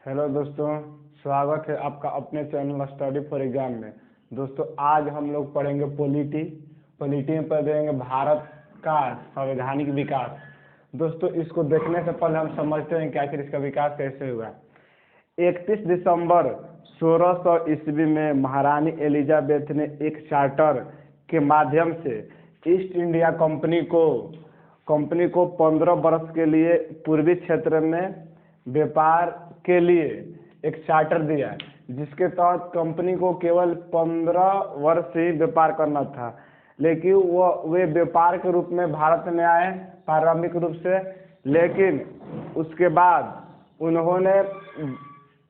Hello दोस्तों, स्वागत है आपका अपने चैनल स्टडी फॉर एग्जाम में। दोस्तों, आज हम लोग पढ़ेंगे पॉलिटी में पढ़ेंगे भारत का संवैधानिक विकास। दोस्तों, इसको देखने से पहले हम समझते हैं कि आखिर इसका विकास कैसे हुआ। 31 दिसंबर 1600 ईस्वी में महारानी एलिजाबेथ ने एक चार्टर के माध्यम से ईस्ट इंडिया कंपनी को 15 वर्ष के लिए पूर्वी क्षेत्र में व्यापार के लिए एक चार्टर दिया, जिसके तहत कंपनी को केवल 15 वर्ष ही व्यापार करना था। लेकिन वे व्यापार के रूप में भारत में आए प्रारंभिक रूप से, लेकिन उसके बाद उन्होंने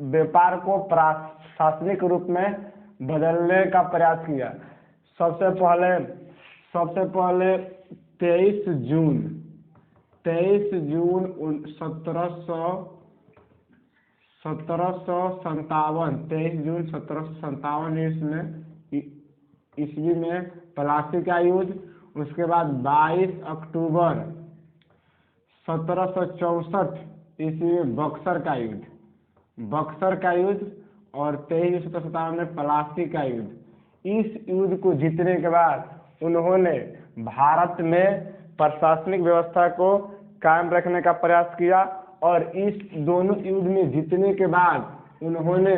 व्यापार को प्रशासनिक रूप में बदलने का प्रयास किया। सबसे पहले 23 जून 1757 ईस्वी में प्लासी का युद्ध। उसके बाद 22 अक्टूबर 1764 ईस्वी में बक्सर का युद्ध और 23 1757 में प्लासी का युद्ध। इस युद्ध को जीतने के बाद उन्होंने भारत में प्रशासनिक व्यवस्था को कायम रखने का प्रयास किया, और इस दोनों युद्ध में जीतने के बाद उन्होंने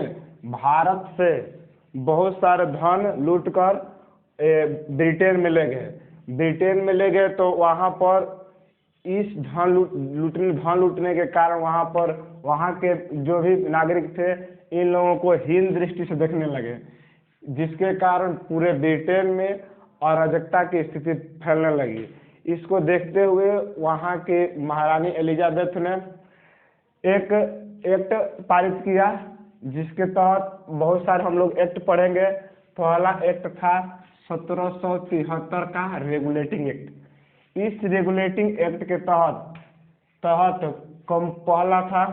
भारत से बहुत सारे धन लूटकर ब्रिटेन में ले गए। तो वहाँ पर इस धन लूटने के कारण वहाँ के जो भी नागरिक थे, इन लोगों को हीन दृष्टि से देखने लगे, जिसके कारण पूरे ब्रिटेन में अराजकता की स्थिति फैलने लगी। इसको देखते हुए वहाँ के महारानी एलिजाबेथ ने एक एक्ट पारित किया, जिसके तहत बहुत सारे हम लोग एक्ट पढ़ेंगे। पहला एक्ट था 1773 का रेगुलेटिंग एक्ट। इस रेगुलेटिंग एक्ट के तहत पहला था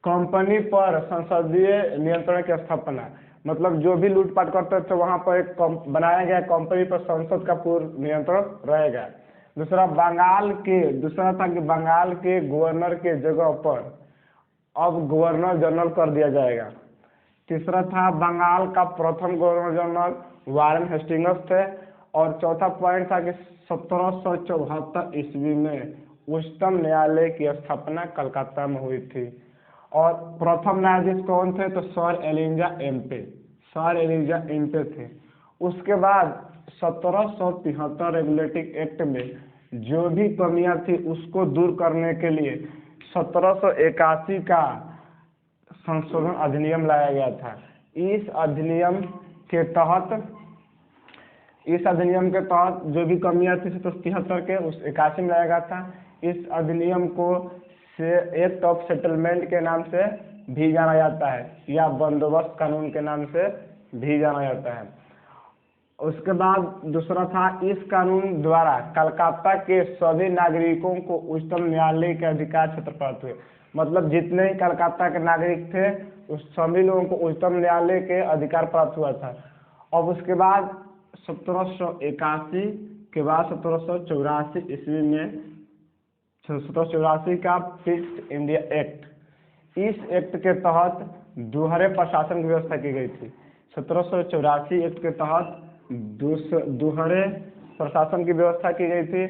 कंपनी पर संसदीय नियंत्रण की स्थापना। मतलब जो भी लूटपाट करते थे वहां पर एक बनाया गया कंपनी पर संसद का पूर्ण नियंत्रण रहेगा। दूसरा था कि बंगाल के गवर्नर के जगह पर अब गवर्नर जनरल कर दिया जाएगा। तीसरा था बंगाल का प्रथम गवर्नर जनरल वारेन हेस्टिंग्स थे। और चौथा पॉइंट था कि 1774 ईस्वी में उच्चतम न्यायालय की स्थापना कलकत्ता में हुई थी। और प्रथम न्यायाधीश कौन थे? तो सर एलिजा एम्पे थे। उसके बाद 1773 रेगुलेटिंग एक्ट में जो भी कमियां थी उसको दूर करने के लिए 1781 का संशोधन अधिनियम लाया गया था। इस अधिनियम के तहत जो भी कमियां थी 1773 के उस 81 में लाया गया था। इस अधिनियम को एक्ट ऑफ सेटलमेंट के नाम से भी जाना जाता है, या बंदोबस्त कानून के नाम से भी जाना जाता है। उसके बाद दूसरा था, इस कानून द्वारा कलकत्ता के सभी नागरिकों को उच्चतम न्यायालय के अधिकार क्षेत्र प्राप्त हुए। मतलब जितने ही कलकत्ता के नागरिक थे उस सभी लोगों को उच्चतम न्यायालय के अधिकार प्राप्त हुआ था। अब उसके बाद 1781 के बाद 1784 ईस्वी में 1784 का फिक्स्ड इंडिया एक्ट। इस एक्ट के तहत दोहरे प्रशासन की व्यवस्था की गई थी। 1784 एक्ट के तहत दोहरे प्रशासन की व्यवस्था की गई थी।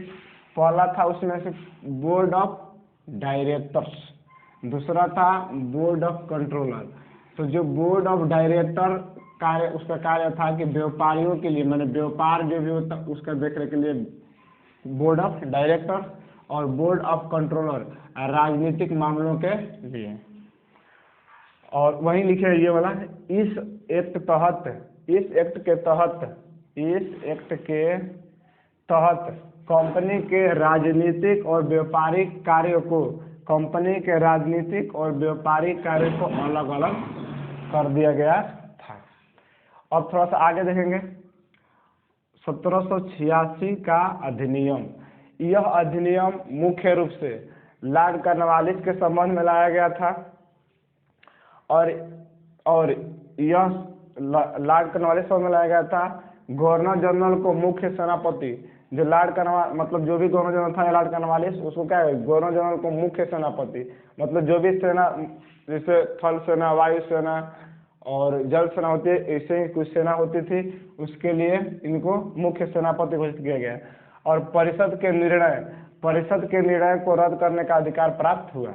पहला था उसमें से बोर्ड ऑफ डायरेक्टर्स, दूसरा था बोर्ड ऑफ कंट्रोलर। तो जो बोर्ड ऑफ डायरेक्टर उसका कार्य था कि व्यापारियों के लिए, मैंने व्यापार जो भी होता उसका देखने के लिए बोर्ड ऑफ डायरेक्टर, और बोर्ड ऑफ कंट्रोलर राजनीतिक मामलों के लिए। और वहीं लिखे ये वाला, इस एक्ट के तहत कंपनी के राजनीतिक और व्यापारिक कार्यों को अलग अलग कर दिया गया था। अब थोड़ा सा आगे देखेंगे। 1786 का अधिनियम। यह अधिनियम मुख्य रूप से लॉर्ड कॉर्नवालिस के संबंध में लाया गया था, और यह लॉर्ड कॉर्नवालिस में लाया गया था। गवर्नर जनरल को मुख्य सेनापति, जो जो भी गवर्नर जनरल था लॉर्ड कॉर्नवालिस, उसको क्या है, गवर्नर जनरल को मुख्य सेनापति, मतलब जो भी सेना जैसे थल सेना, वायु सेना और जल सेना होती है, ऐसे ही कुछ सेना होती थी, उसके लिए इनको मुख्य सेनापति घोषित किया गया। और परिषद के निर्णय को रद्द करने का अधिकार प्राप्त हुआ।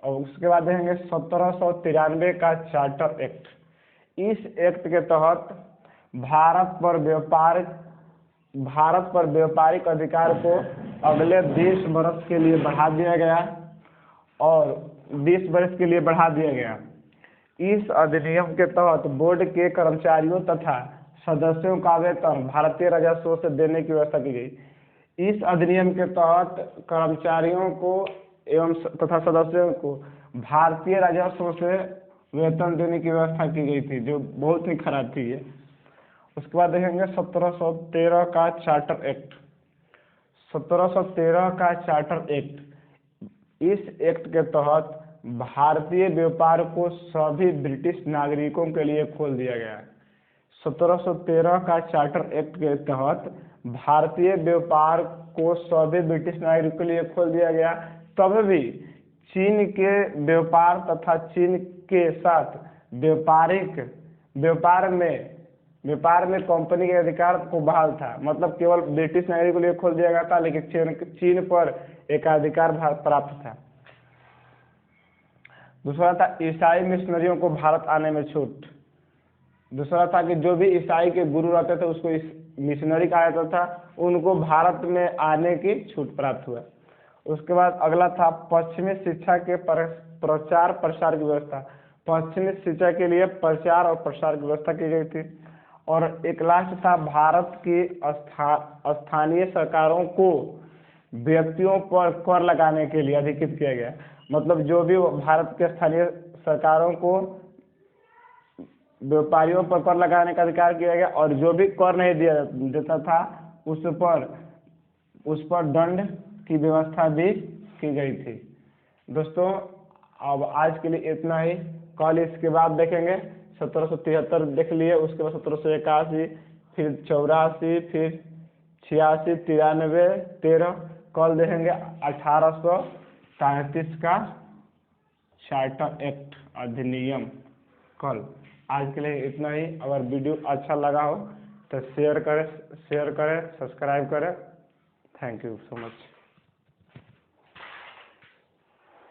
और उसके बाद देखेंगे 1793 का चार्टर एक्ट। इस एक्ट के तहत भारत पर व्यापारिक अधिकार को अगले 20 वर्ष के लिए बढ़ा दिया गया और 20 वर्ष के लिए बढ़ा दिया गया। इस अधिनियम के तहत बोर्ड के कर्मचारियों तथा सदस्यों का वेतन भारतीय राजस्व से देने की व्यवस्था की गई। इस अधिनियम के तहत कर्मचारियों को एवं तथा सदस्यों को भारतीय राजस्व से वेतन देने की व्यवस्था की गई थी, जो बहुत ही खराब थी ये। उसके बाद देखेंगे 1713 का चार्टर एक्ट। 1713 का चार्टर एक्ट। इस एक्ट के तहत भारतीय व्यापार को सभी ब्रिटिश नागरिकों के लिए खोल दिया गया। 1713 का चार्टर एक्ट के तहत भारतीय व्यापार को सभी ब्रिटिश नागरिकों के लिए खोल दिया गया। तब भी चीन के व्यापार तथा चीन के साथ व्यापार में कंपनी के अधिकार को बहाल था। मतलब केवल ब्रिटिश नागरिक के लिए खोल दिया गया था, लेकिन चीन पर एकाधिकार प्राप्त था। दूसरा था ईसाई मिशनरियों को भारत आने में छूट। दूसरा था कि जो भी ईसाई के गुरु रहते थे उसको मिशनरी कहा जाता था, उनको भारत में आने की छूट प्राप्त हुआ। उसके बाद अगला था पश्चिमी शिक्षा के प्रचार प्रसार की व्यवस्था। पश्चिमी शिक्षा के लिए प्रचार और प्रसार की व्यवस्था की गई थी। और एक लास्ट था भारत की स्थानीय सरकारों को व्यक्तियों पर कर लगाने के लिए अधिकृत किया गया। मतलब जो भी भारत के स्थानीय सरकारों को व्यापारियों पर कर लगाने का अधिकार किया गया, और जो भी कर नहीं देता था उस पर दंड की व्यवस्था भी की गई थी। दोस्तों अब आज के लिए इतना ही। कल इसके बाद देखेंगे 1773 देख लिए, उसके बाद 1781, फिर 84, फिर 86, 93, 13। कल देखेंगे 1833 का चार्टर एक्ट अधिनियम कल। आज के लिए इतना ही। अगर वीडियो अच्छा लगा हो तो शेयर करें, सब्सक्राइब करें। Thank you so much.